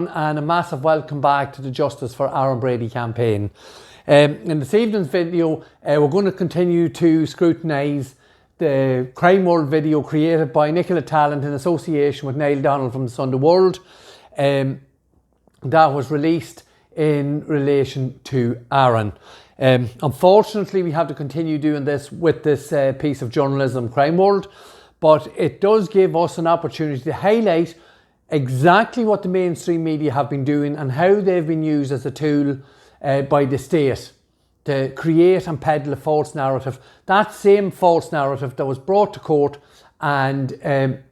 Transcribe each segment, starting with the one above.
And a massive welcome back to the Justice for Aaron Brady campaign. In this evening's video, we're going to continue to scrutinise the crime world video created by Nicola Tallant in association with Neil Donald from the Sunday World. That was released in relation to Aaron. Unfortunately, we have to continue doing this with this piece of journalism, Crime World, but it does give us an opportunity to highlight exactly what the mainstream media have been doing and how they've been used as a tool by the state to create and peddle a false narrative. That same false narrative that was brought to court and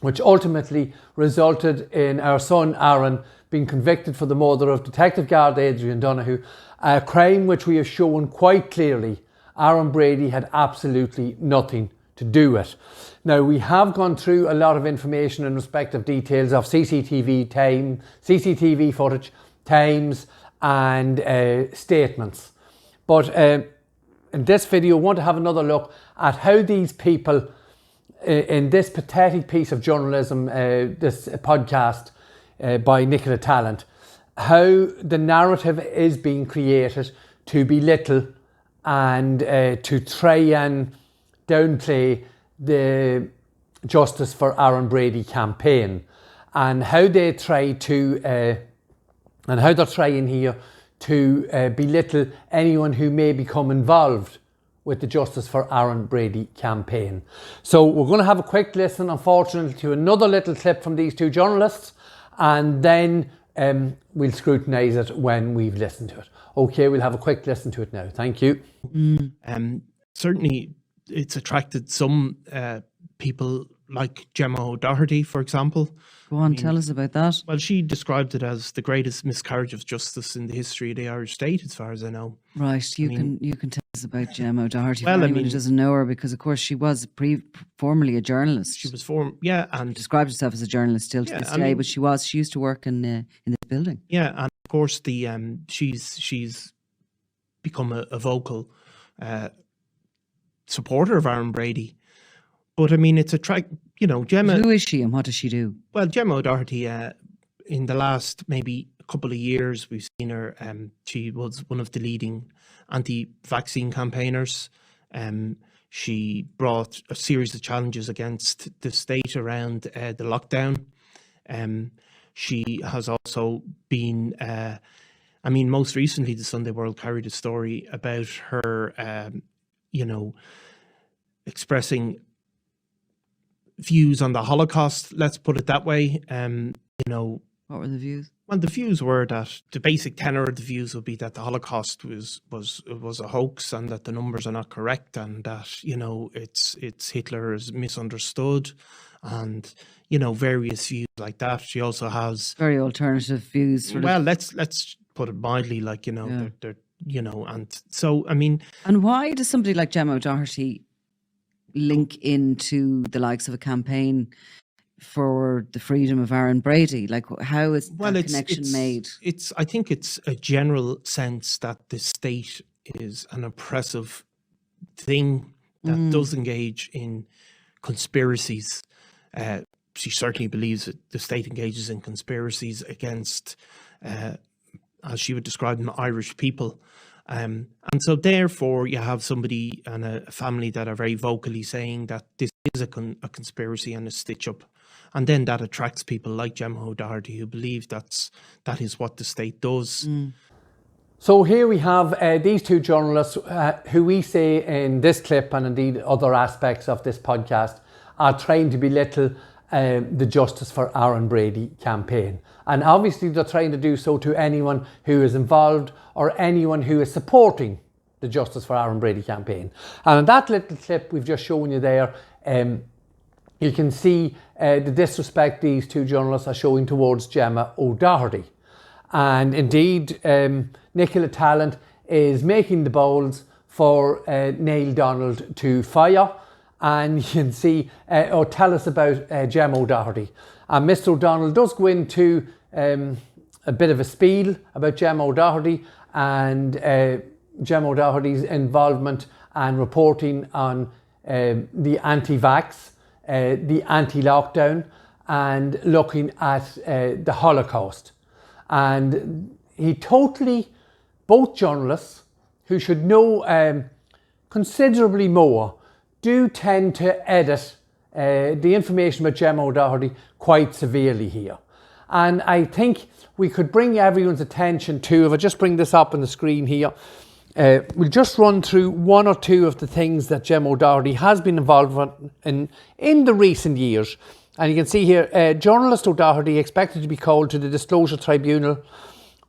which ultimately resulted in our son Aaron being convicted for the murder of Detective Garda Adrian Donoghue, a crime which we have shown quite clearly Aaron Brady had absolutely nothing to do with. Now, we have gone through a lot of information in respect of details of CCTV footage, times and statements. But in this video, I want to have another look at how these people in this pathetic piece of journalism, this podcast by Nicola Tallant, how the narrative is being created to belittle and to try and downplay the Justice for Aaron Brady campaign, and how they try to and how they're trying here to belittle anyone who may become involved with the Justice for Aaron Brady campaign. So we're going to have a quick listen, unfortunately, to another little clip from these two journalists, and then we'll scrutinise it when we've listened to it. Okay, we'll have a quick listen to it now. Thank you. Certainly, it's attracted some people like Gemma O Doherty, for example. Go on, tell us about that. Well, she described it as the greatest miscarriage of justice in the history of the Irish state, as far as I know. Right, you can tell us about Gemma O Doherty. Well, for anyone who doesn't know her, because of course she was formerly a journalist. She was and described herself as a journalist still to this day, but she used to work in this building. Yeah, and of course she's become a vocal supporter of Aaron Brady. But I mean, it's Gemma. Who is she and what does she do? Well, Gemma O Doherty, in the last maybe couple of years, we've seen her. She was one of the leading anti-vaccine campaigners. She brought a series of challenges against the state around the lockdown. She has also been, most recently, the Sunday World carried a story about her, expressing views on the Holocaust, let's put it that way. What were the views? Well, the views were that the basic tenor of the views would be that the Holocaust was a hoax and that the numbers are not correct and that, it's Hitler is misunderstood and, various views like that. She also has very alternative views. Well, let's put it mildly, they're and so, And why does somebody like Gemma O Doherty link into the likes of a campaign for the freedom of Aaron Brady? Like, how is that connection made? I think it's a general sense that the state is an oppressive thing that does engage in conspiracies. She certainly believes that the state engages in conspiracies against, as she would describe them, Irish people. And so therefore you have somebody and a family that are very vocally saying that this is a conspiracy and a stitch up. And then that attracts people like Gemma O Doherty who believe that is what the state does. So here we have these two journalists who we say in this clip and indeed other aspects of this podcast are trying to belittle the Justice for Aaron Brady campaign. And obviously they're trying to do so to anyone who is involved or anyone who is supporting the Justice for Aaron Brady campaign. And in that little clip we've just shown you there, you can see the disrespect these two journalists are showing towards Gemma O Doherty. And indeed, Nicola Tallant is making the bowls for Neil Donald to fire. And you can see, tell us about Gemma O Doherty. And Mr. O'Donnell does go into a bit of a spiel about Gemma O Doherty and Gemma O Doherty's involvement and reporting on the anti-vax, the anti-lockdown, and looking at the Holocaust. And both journalists who should know considerably more do tend to edit the information about Gemma O Doherty quite severely here. And I think we could bring everyone's attention to, if I just bring this up on the screen here, we'll just run through one or two of the things that Gemma O Doherty has been involved in the recent years. And you can see here, journalist O'Doherty expected to be called to the Disclosure Tribunal.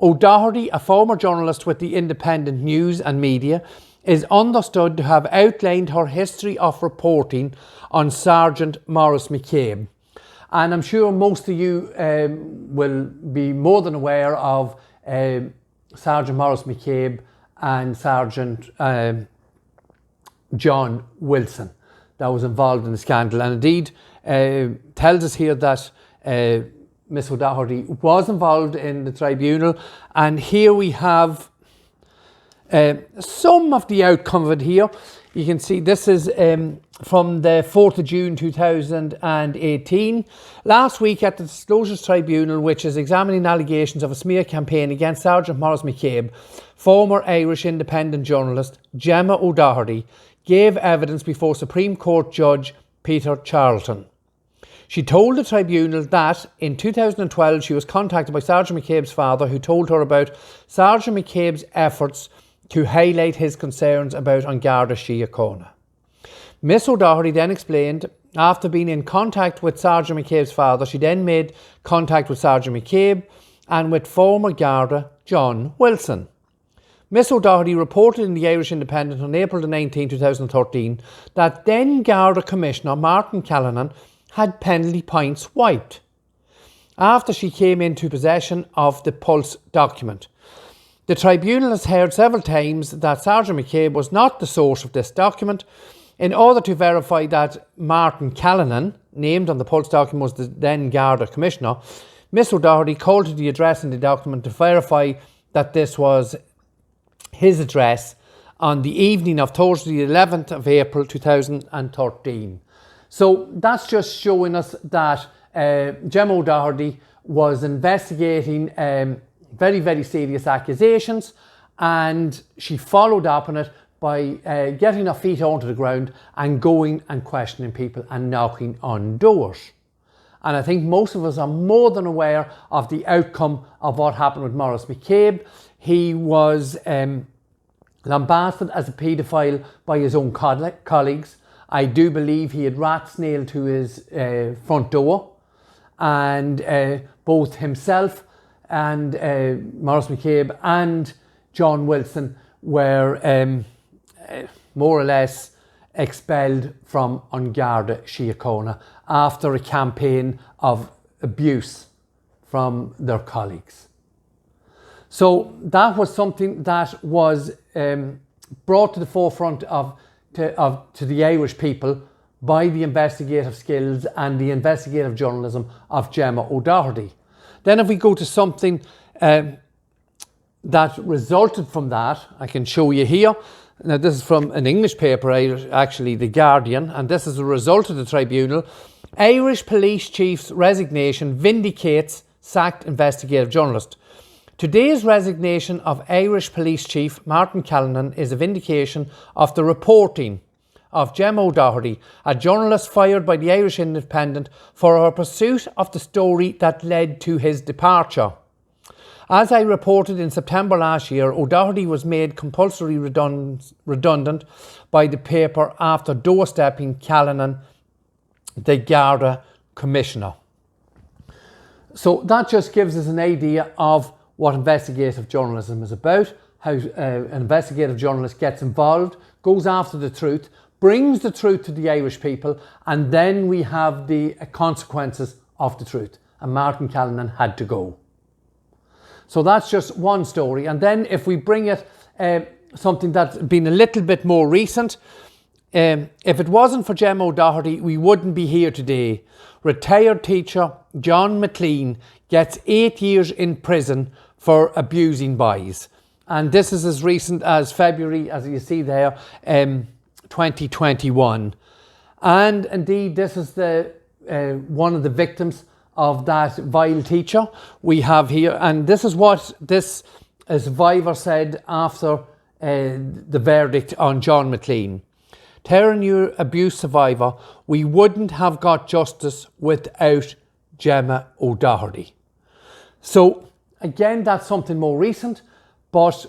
O'Doherty, a former journalist with the Independent News and Media, is understood to have outlined her history of reporting on Sergeant Maurice McCabe. And I'm sure most of you will be more than aware of Sergeant Maurice McCabe and Sergeant John Wilson that was involved in the scandal. And indeed, tells us here that Miss O'Doherty was involved in the tribunal. And here we have some of the outcome of it here. You can see this is from the 4th of June 2018. Last week at the Disclosures Tribunal, which is examining allegations of a smear campaign against Sergeant Maurice McCabe, former Irish independent journalist Gemma O'Doherty gave evidence before Supreme Court Judge Peter Charlton. She told the tribunal that in 2012 she was contacted by Sergeant McCabe's father, who told her about Sergeant McCabe's efforts to highlight his concerns about Garda Síochána. Miss O'Doherty then explained, after being in contact with Sergeant McCabe's father, she then made contact with Sergeant McCabe and with former Garda John Wilson. Miss O'Doherty reported in the Irish Independent on April 19, 2013 that then Garda Commissioner Martin Callanan had penalty points wiped after she came into possession of the Pulse document. The tribunal has heard several times that Sergeant McCabe was not the source of this document. In order to verify that Martin Callanan, named on the Pulse document, was the then Garda Commissioner, Miss O'Doherty called to the address in the document to verify that this was his address on the evening of Thursday, the 11th of April 2013. So that's just showing us that Gemma O'Doherty was investigating very, very serious accusations, and she followed up on it by getting her feet onto the ground and going and questioning people and knocking on doors. And I think most of us are more than aware of the outcome of what happened with Maurice McCabe. He was lambasted as a paedophile by his own colleagues. I do believe he had rats nailed to his front door, and both himself and Maurice McCabe and John Wilson were more or less expelled from Garda Síochána after a campaign of abuse from their colleagues. So that was something that was brought to the forefront to the Irish people by the investigative skills and the investigative journalism of Gemma O'Doherty. Then if we go to something that resulted from that, I can show you here. Now this is from an English paper, actually The Guardian, and this is a result of the tribunal. Irish police chief's resignation vindicates sacked investigative journalist. Today's resignation of Irish Police Chief Martin Callanan is a vindication of the reporting of Gemma O'Doherty, a journalist fired by the Irish Independent for her pursuit of the story that led to his departure. As I reported in September last year, O'Doherty was made compulsory redundant by the paper after doorstepping Callanan, the Garda Commissioner. So that just gives us an idea of what investigative journalism is about, how an investigative journalist gets involved, goes after the truth, brings the truth to the Irish people, and then we have the consequences of the truth. And Martin Callanan had to go. So that's just one story. And then if we bring it something that's been a little bit more recent, if it wasn't for Gemma O'Doherty, we wouldn't be here today. Retired teacher John McLean gets 8 years in prison for abusing boys. And this is as recent as February, as you see there, 2021. And indeed, this is one of the victims of that vile teacher we have here, and this is what this survivor said after the verdict on John McLean. Telling your abuse survivor, we wouldn't have got justice without Gemma O Doherty. So again, that's something more recent, but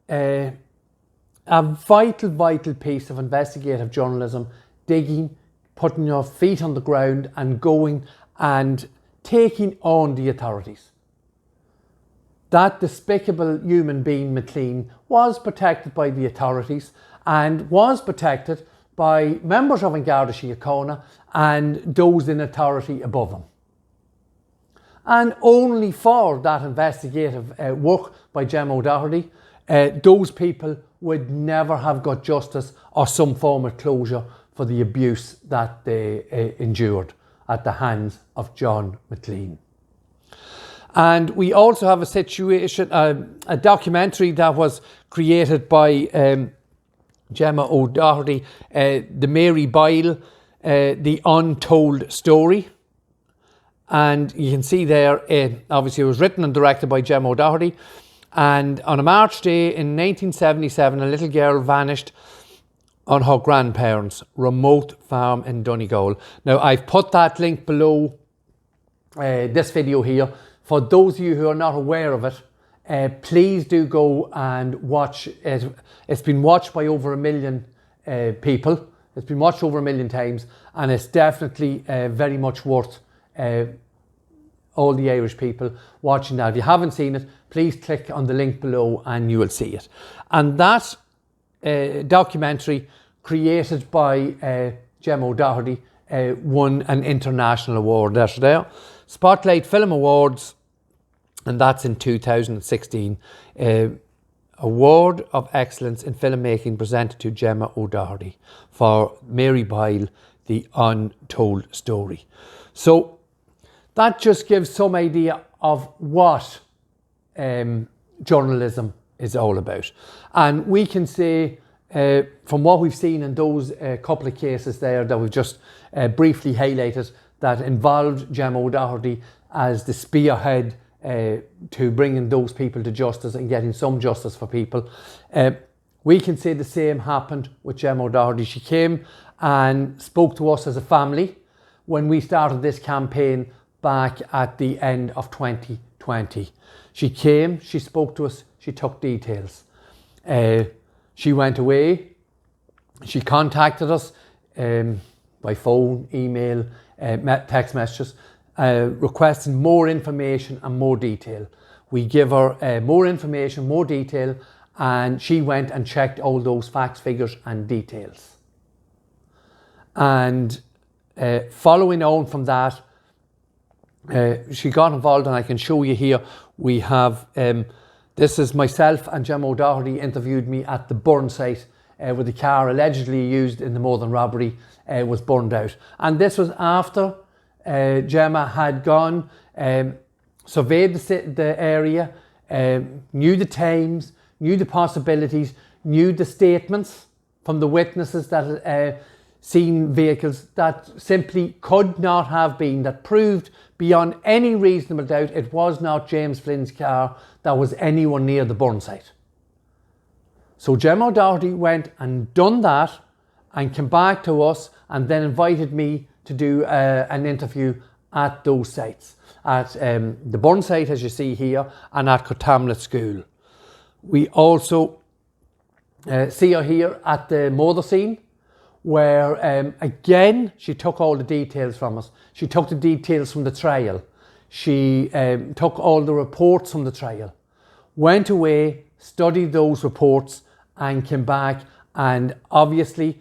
a vital piece of investigative journalism, digging, putting your feet on the ground and going and taking on the authorities. That despicable human being, McLean, was protected by the authorities and was protected by members of Garda Síochána and those in authority above him. And only for that investigative work by Gemma O Doherty, those people would never have got justice or some form of closure for the abuse that they endured at the hands of John McLean. And we also have a situation, a documentary that was created by Gemma O Doherty, the Mary Boyle, the Untold story. And you can see there, obviously it was written and directed by Gemma O Doherty. And on a March day in 1977, a little girl vanished on her grandparents' remote farm in Donegal. Now, I've put that link below this video here. For those of you who are not aware of it, please do go and watch it. It's been watched by over 1 million people. It's been watched over 1 million times, and it's definitely very much worth all the Irish people watching that. If you haven't seen it, please click on the link below and you will see it. And that documentary created by Gemma O Doherty won an international award. That's there. Spotlight Film Awards, and that's in 2016. Award of Excellence in Filmmaking presented to Gemma O Doherty for Mary Boyle, the Untold story. So that just gives some idea of what journalism is all about. And we can say, from what we've seen in those couple of cases there that we've just briefly highlighted, that involved Gemma O Doherty as the spearhead to bringing those people to justice and getting some justice for people. We can say the same happened with Gemma O Doherty. She came and spoke to us as a family when we started this campaign back at the end of 2020. She came, she spoke to us, she took details. She went away, she contacted us by phone, email, text messages, requesting more information and more detail. We give her more information, more detail, and she went and checked all those facts, figures and details. And following on from that, she got involved, and I can show you here. We have, this is myself and Gemma O Doherty interviewed me at the burn site where the car allegedly used in the Northern robbery was burned out. And this was after Gemma had gone, surveyed the area, knew the times, knew the possibilities, knew the statements from the witnesses that seen vehicles that simply could not have been, that proved beyond any reasonable doubt it was not James Flynn's car that was anywhere near the burn site. So Gemma O Doherty went and done that and came back to us and then invited me to do an interview at those sites, at the burn site as you see here and at Cotamlet School. We also see her here at the murder scene, where again she took all the details from us. She took the details from the trial. She took all the reports from the trial, went away, studied those reports and came back, and obviously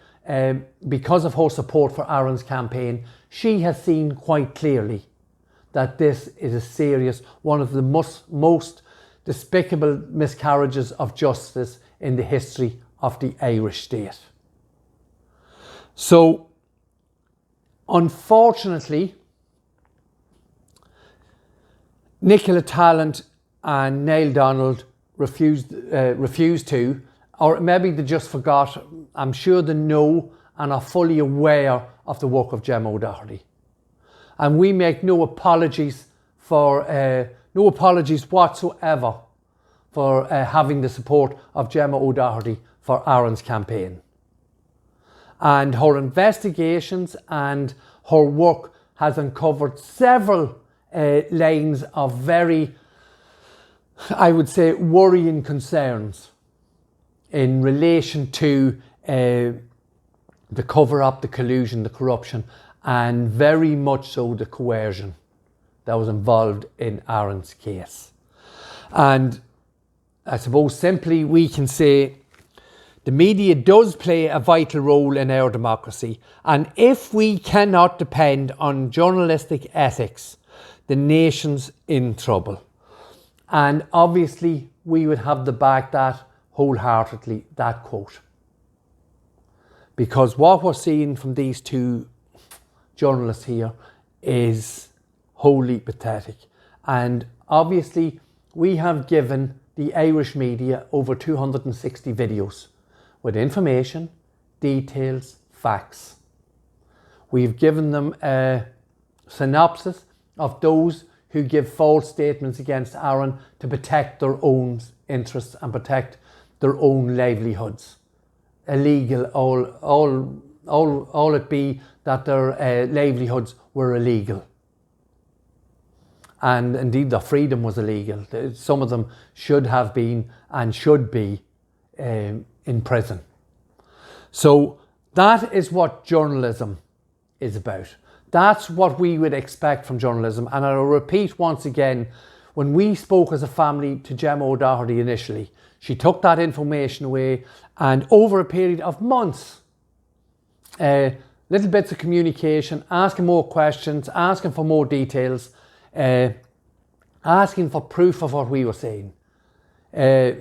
because of her support for Aaron's campaign, she has seen quite clearly that this is a serious, one of the most despicable miscarriages of justice in the history of the Irish state. So, unfortunately, Nicola Tallant and Niall Donald refused to, or maybe they just forgot. I'm sure they know and are fully aware of the work of Gemma O Doherty. And we make no apologies whatsoever for having the support of Gemma O Doherty for Aaron's campaign. And her investigations and her work has uncovered several lines of very, I would say, worrying concerns in relation to the cover-up, the collusion, the corruption, and very much so the coercion that was involved in Aaron's case. And I suppose simply we can say the media does play a vital role in our democracy, and if we cannot depend on journalistic ethics, the nation's in trouble. And obviously we would have to back that wholeheartedly, that quote. Because what we're seeing from these two journalists here is wholly pathetic. And obviously we have given the Irish media over 260 videos with information, details, facts. We've given them a synopsis of those who give false statements against Aaron to protect their own interests and protect their own livelihoods. Illegal, all it be that their livelihoods were illegal. And indeed their freedom was illegal. Some of them should have been and should be in prison. So that is what journalism is about. That's what we would expect from journalism. And I'll repeat once again, when we spoke as a family to Gemma O Doherty initially, she took that information away, and over a period of months, little bits of communication, asking more questions, asking for more details, asking for proof of what we were saying.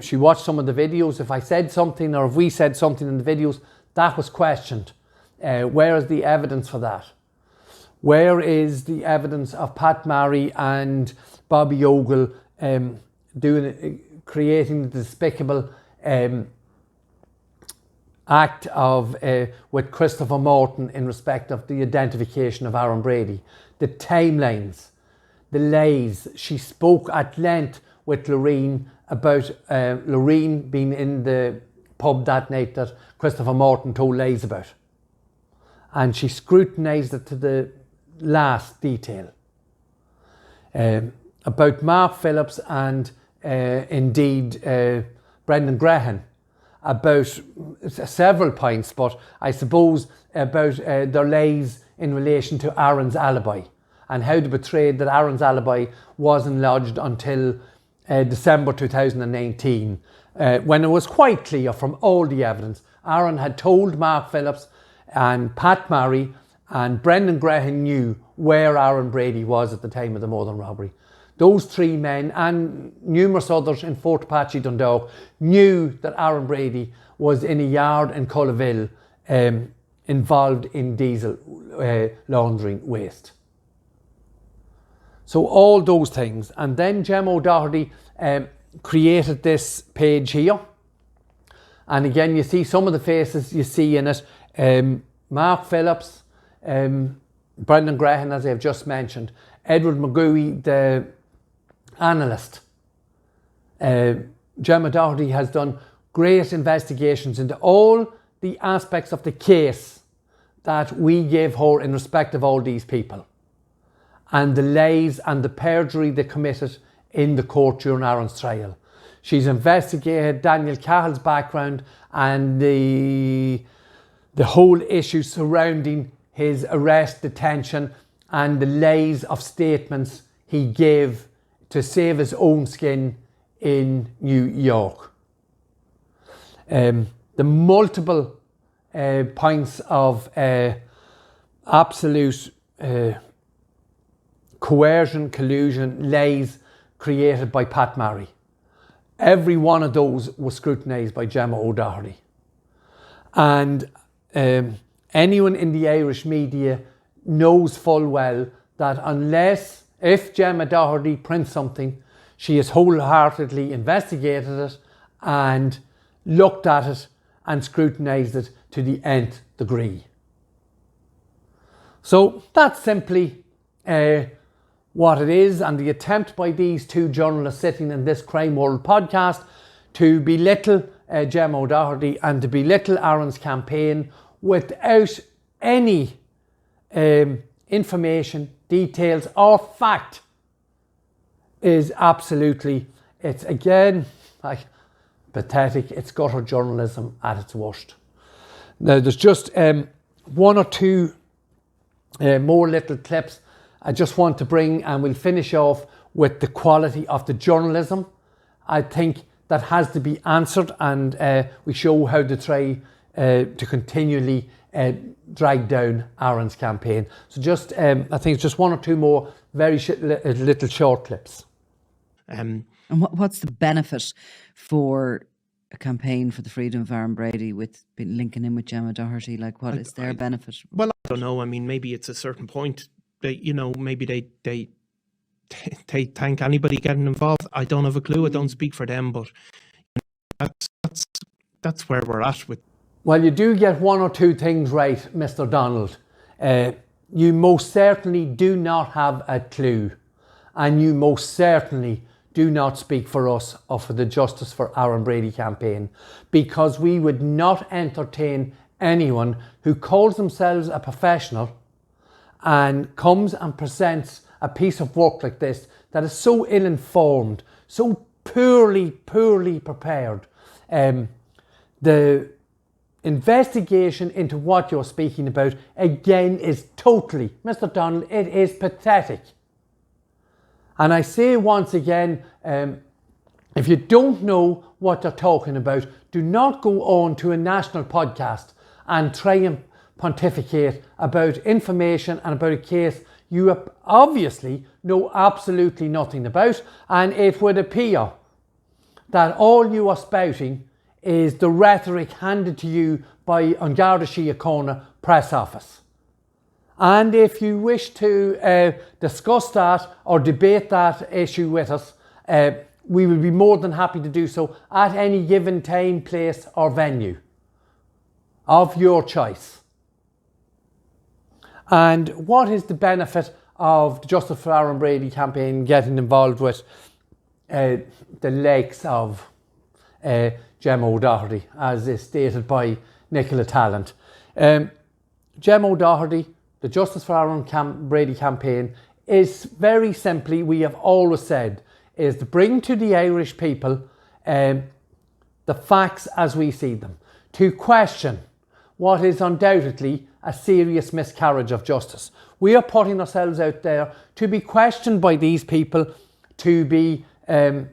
She watched some of the videos. If I said something or if we said something in the videos, that was questioned. Where is the evidence for that? Where is the evidence of Pat Marry and Bobby Ogle creating the despicable act of with Christopher Morton in respect of the identification of Aaron Brady? The timelines, the lies. She spoke at length with Loreen about Loreen being in the pub that night that Christopher Morton told lies about. And she scrutinised it to the last detail. About Mark Phillips and indeed Brendan Grehan, about several points, but I suppose about their lies in relation to Aaron's alibi and how they betrayed that Aaron's alibi wasn't lodged until December 2019, when it was quite clear from all the evidence Aaron had told Mark Phillips and Pat Marry and Brendan Grehan knew where Aaron Brady was at the time of the Northern robbery. Those three men and numerous others in Fort Apache, Dundalk, knew that Aaron Brady was in a yard in Cullaville involved in diesel laundering waste. So all those things. And then Gemma O Doherty created this page here. And again, you see some of the faces you see in it. Mark Phillips, Brendan Grehan, as I've just mentioned, Edward McGooey, the analyst. Gemma Doherty has done great investigations into all the aspects of the case that we gave her in respect of all these people and the lies and the perjury they committed in the court during Aaron's trial. She's investigated Daniel Cahill's background and the whole issue surrounding his arrest, detention, and the lies of statements he gave to save his own skin in New York. The multiple points of absolute coercion, collusion, lies created by Pat Marry. Every one of those was scrutinised by Gemma O Doherty. And anyone in the Irish media knows full well that if Gemma Doherty prints something, she has wholeheartedly investigated it and looked at it and scrutinised it to the nth degree. So that's simply what it is and the attempt by these two journalists sitting in this Crime World podcast to belittle Gemma O Doherty and to belittle Aaron's campaign without any information, details or fact is absolutely, it's again like pathetic. It's gutter journalism at its worst. Now there's just one or two more little clips I just want to bring, and we'll finish off with the quality of the journalism. I think that has to be answered, and we show how to try to continually drag down Aaron's campaign. So just, I think it's just one or two more very little short clips. And what's the benefit for a campaign for the freedom of Aaron Brady with linking in with Gemma Doherty? Like, what is their benefit? Well, I don't know. I mean, maybe it's a certain point. Maybe they thank anybody getting involved. I don't have a clue. I don't speak for them, but that's where we're at with. Well, you do get one or two things right, Mr. Donald. You most certainly do not have a clue, and you most certainly do not speak for us or for the Justice for Aaron Brady campaign, because we would not entertain anyone who calls themselves a professional and comes and presents a piece of work like this that is so ill-informed, so poorly prepared. The investigation into what you're speaking about, again, is totally, Mr. Donald, it is pathetic. And I say once again, if you don't know what you're talking about, do not go on to a national podcast and try and pontificate about information and about a case you obviously know absolutely nothing about, and it would appear that all you are spouting is the rhetoric handed to you by Garda Síochána press office. And if you wish to discuss that or debate that issue with us, we will be more than happy to do so at any given time, place or venue of your choice. And what is the benefit of the Justice for Aaron Brady campaign getting involved with the likes of Gemma O Doherty, as is stated by Nicola Tallant? Gemma O Doherty, the Justice for Aaron Brady campaign, is very simply, we have always said, is to bring to the Irish people the facts as we see them, to question what is undoubtedly a serious miscarriage of justice. We are putting ourselves out there to be questioned by these people, to be in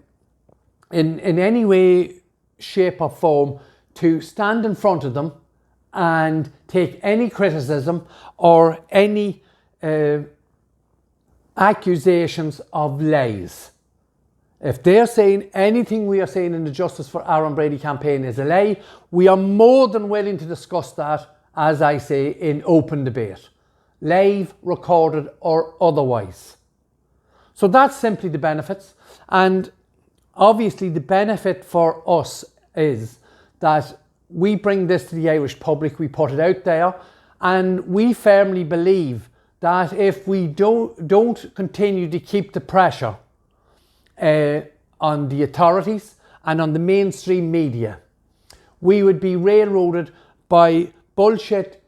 any way, shape or form, to stand in front of them and take any criticism or any accusations of lies. If they're saying anything we are saying in the Justice for Aaron Brady campaign is a lie, we are more than willing to discuss that, as I say, in open debate, live, recorded or otherwise. So that's simply the benefits. And obviously the benefit for us is that we bring this to the Irish public, we put it out there, and we firmly believe that if we don't continue to keep the pressure on the authorities and on the mainstream media, we would be railroaded by bullshit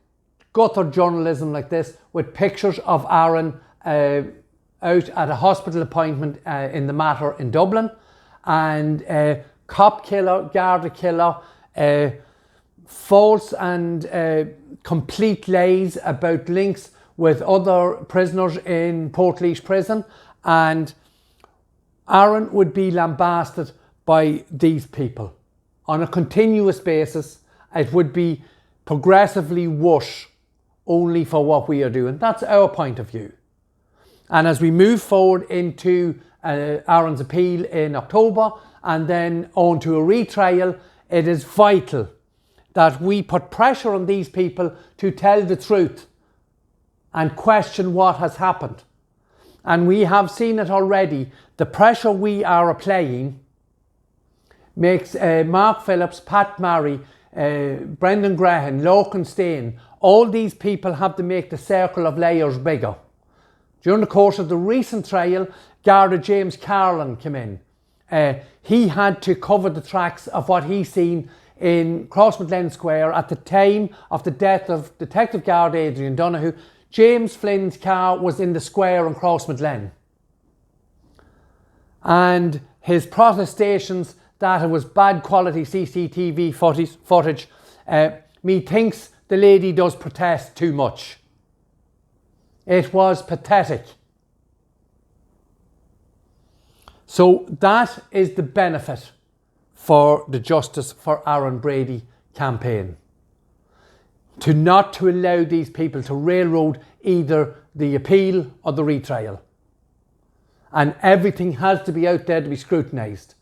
gutter journalism like this, with pictures of Aaron out at a hospital appointment in the Mater in Dublin, and cop killer, Garda killer, false and complete lies about links with other prisoners in Portlaoise prison, and Aaron would be lambasted by these people on a continuous basis. It would be progressively worse only for what we are doing. That's our point of view. And as we move forward into Aaron's appeal in October and then on to a retrial, it is vital that we put pressure on these people to tell the truth and question what has happened. And we have seen it already. The pressure we are applying makes Mark Phillips, Pat Murray, Brendan Graham, Lorcan Stain, all these people have to make the circle of layers bigger. During the course of the recent trial, Garda James Carlin came in. He had to cover the tracks of what he seen in Crossmaglen Square at the time of the death of Detective Garda Adrian Donoghue. James Flynn's car was in the square in Crossmaglen. And his protestations that it was bad quality CCTV footage, methinks the lady does protest too much. It was pathetic. So that is the benefit for the Justice for Aaron Brady campaign. Not to allow these people to railroad either the appeal or the retrial. And everything has to be out there to be scrutinised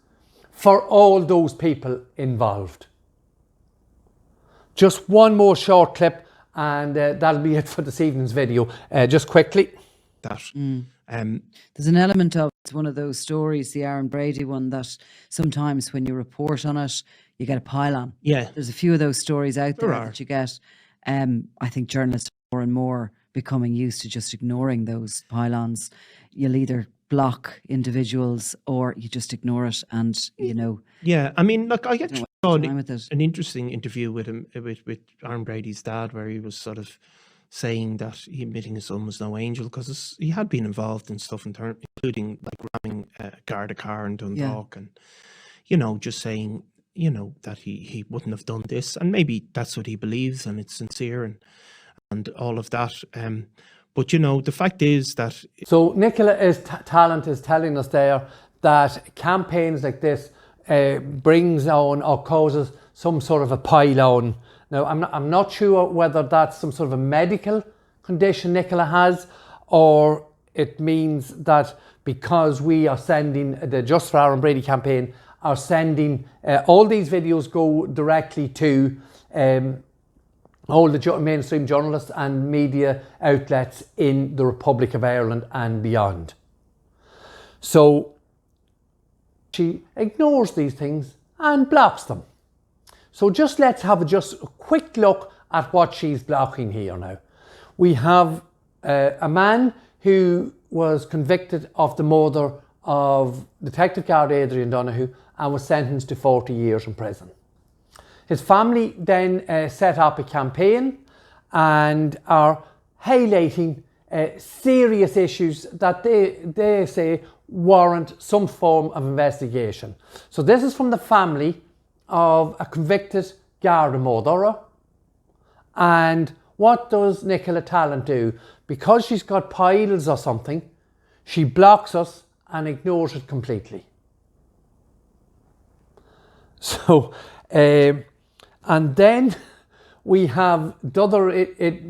for all those people involved. Just one more short clip and that'll be it for this evening's video. Just quickly. There's an element of, it's one of those stories, the Aaron Brady one, that sometimes when you report on it, you get a pile-on. Yeah. There's a few of those stories out there that you get. I think journalists are more and more becoming used to just ignoring those pile-ons. You'll either block individuals or you just ignore it and, you know. Yeah, I mean, look, I actually saw an interesting interview with him, with Aaron Brady's dad, where he was sort of saying that he admitting his son was no angel because he had been involved in stuff including like ramming a Garda car in Dundalk and, you know, just saying, you know, that he wouldn't have done this, and maybe that's what he believes and it's sincere and all of that. But, you know, the fact is that... So Nicola Talent is telling us there that campaigns like this brings on or causes some sort of a pile-on. Now, I'm not sure whether that's some sort of a medical condition Nicola has, or it means that because we are sending the Just for Aaron Brady campaign, are sending all these videos go directly to all the mainstream journalists and media outlets in the Republic of Ireland and beyond. So she ignores these things and blocks them. So just let's have a quick look at what she's blocking here now. We have a man who was convicted of the murder of Detective Garda Adrian Donoghue and was sentenced to 40 years in prison. His family then set up a campaign and are highlighting serious issues that they say warrant some form of investigation. So this is from the family of a convicted Garda murderer. And what does Nicola Talent do? Because she's got piles or something, she blocks us and ignores it completely. So, and then we have the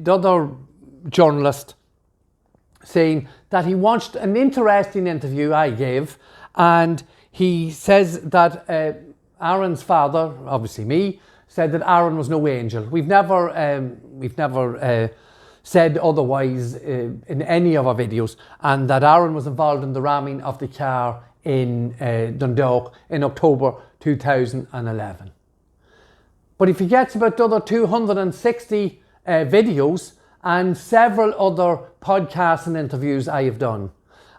other journalist saying that he watched an interesting interview I gave, and he says that Aaron's father, obviously me, said that Aaron was no angel. We've never said otherwise in any of our videos, and that Aaron was involved in the ramming of the car in Dundalk in October 2011. But he forgets about the other 260 videos and several other podcasts and interviews I have done.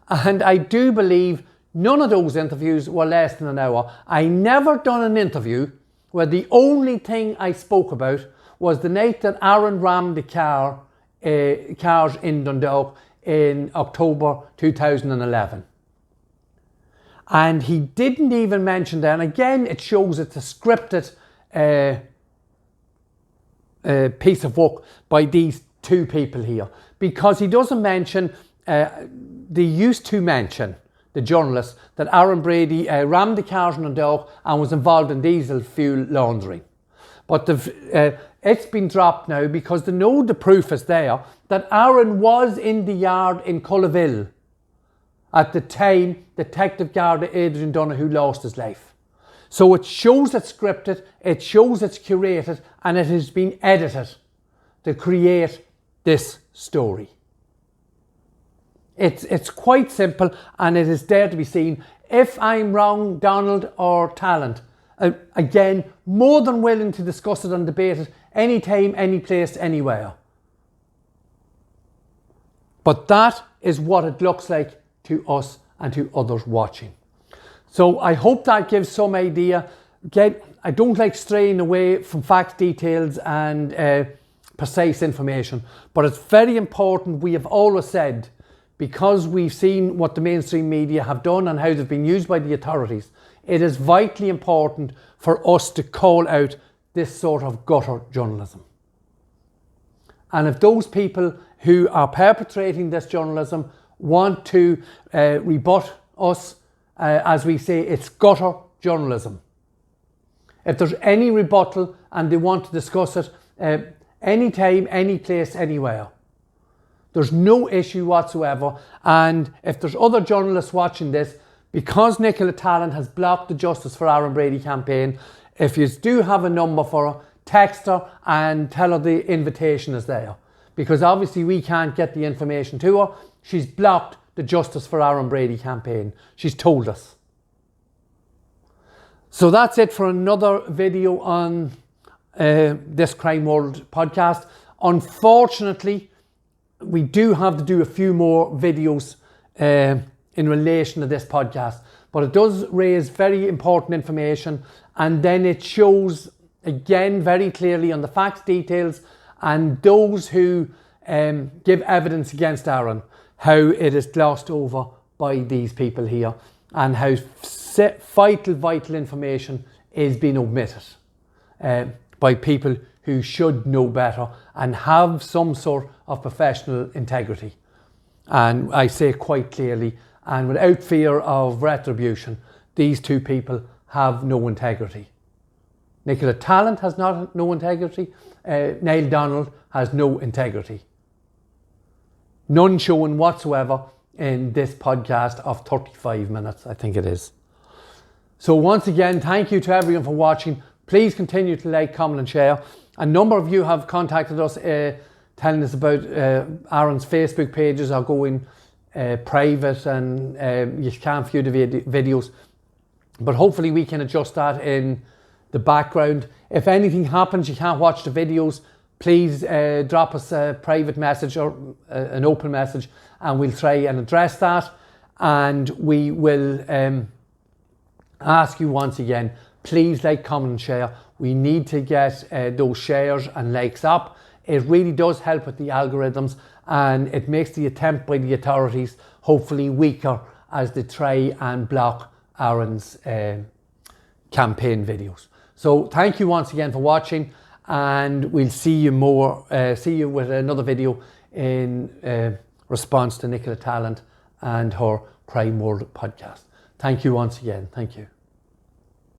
And I do believe none of those interviews were less than an hour. I never done an interview where the only thing I spoke about was the night that Aaron rammed the cars in Dundalk in October 2011. And he didn't even mention that. And again, it shows it's a scripted piece of work by these two people here, because he doesn't mention, they used to mention, the journalist, that Aaron Brady rammed the cars in Dundalk and was involved in diesel fuel laundering. But it's been dropped now because they know the proof is there that Aaron was in the yard in Cullaville at the time Detective Garda Adrian Donoghue lost his life. So it shows it's scripted, it shows it's curated, and it has been edited to create this story. It's quite simple, and it is there to be seen. If I'm wrong, Donald or Talent, again, more than willing to discuss it and debate it anytime, any place, anywhere. But that is what it looks like to us and to others watching. So I hope that gives some idea. Again, I don't like straying away from facts, details and precise information, but it's very important. We have always said, because we've seen what the mainstream media have done and how they've been used by the authorities, it is vitally important for us to call out this sort of gutter journalism. And if those people who are perpetrating this journalism want to rebut us, as we say, it's gutter journalism. If there's any rebuttal and they want to discuss it, anytime, any place, anywhere, there's no issue whatsoever. And if there's other journalists watching this, because Nicola Tallant has blocked the Justice for Aaron Brady campaign, if you do have a number for her, text her and tell her the invitation is there. Because obviously we can't get the information to her. She's blocked the Justice for Aaron Brady campaign. She's told us. So that's it for another video on this Crime World podcast. Unfortunately, we do have to do a few more videos in relation to this podcast, but it does raise very important information, and then it shows again very clearly on the facts, details and those who give evidence against Aaron, how it is glossed over by these people here and how vital information is being omitted by people who should know better and have some sort of professional integrity. And I say quite clearly, and without fear of retribution, these two people have no integrity. Nicola Tallant has no integrity. Neil Donald has no integrity. None shown whatsoever in this podcast of 35 minutes, I think it is. So once again, thank you to everyone for watching. Please continue to like, comment and share. A number of you have contacted us telling us about Aaron's Facebook pages are going private and you can't view the videos. But hopefully we can adjust that in the background. If anything happens, you can't watch the videos, please drop us a private message or an open message and we'll try and address that. And we will ask you once again, please like, comment and share. We need to get those shares and likes up. It really does help with the algorithms and it makes the attempt by the authorities hopefully weaker as they try and block Aaron's campaign videos. So thank you once again for watching, and we'll see you with another video in response to Nicola Tallant and her Crime World podcast. Thank you once again. Thank you.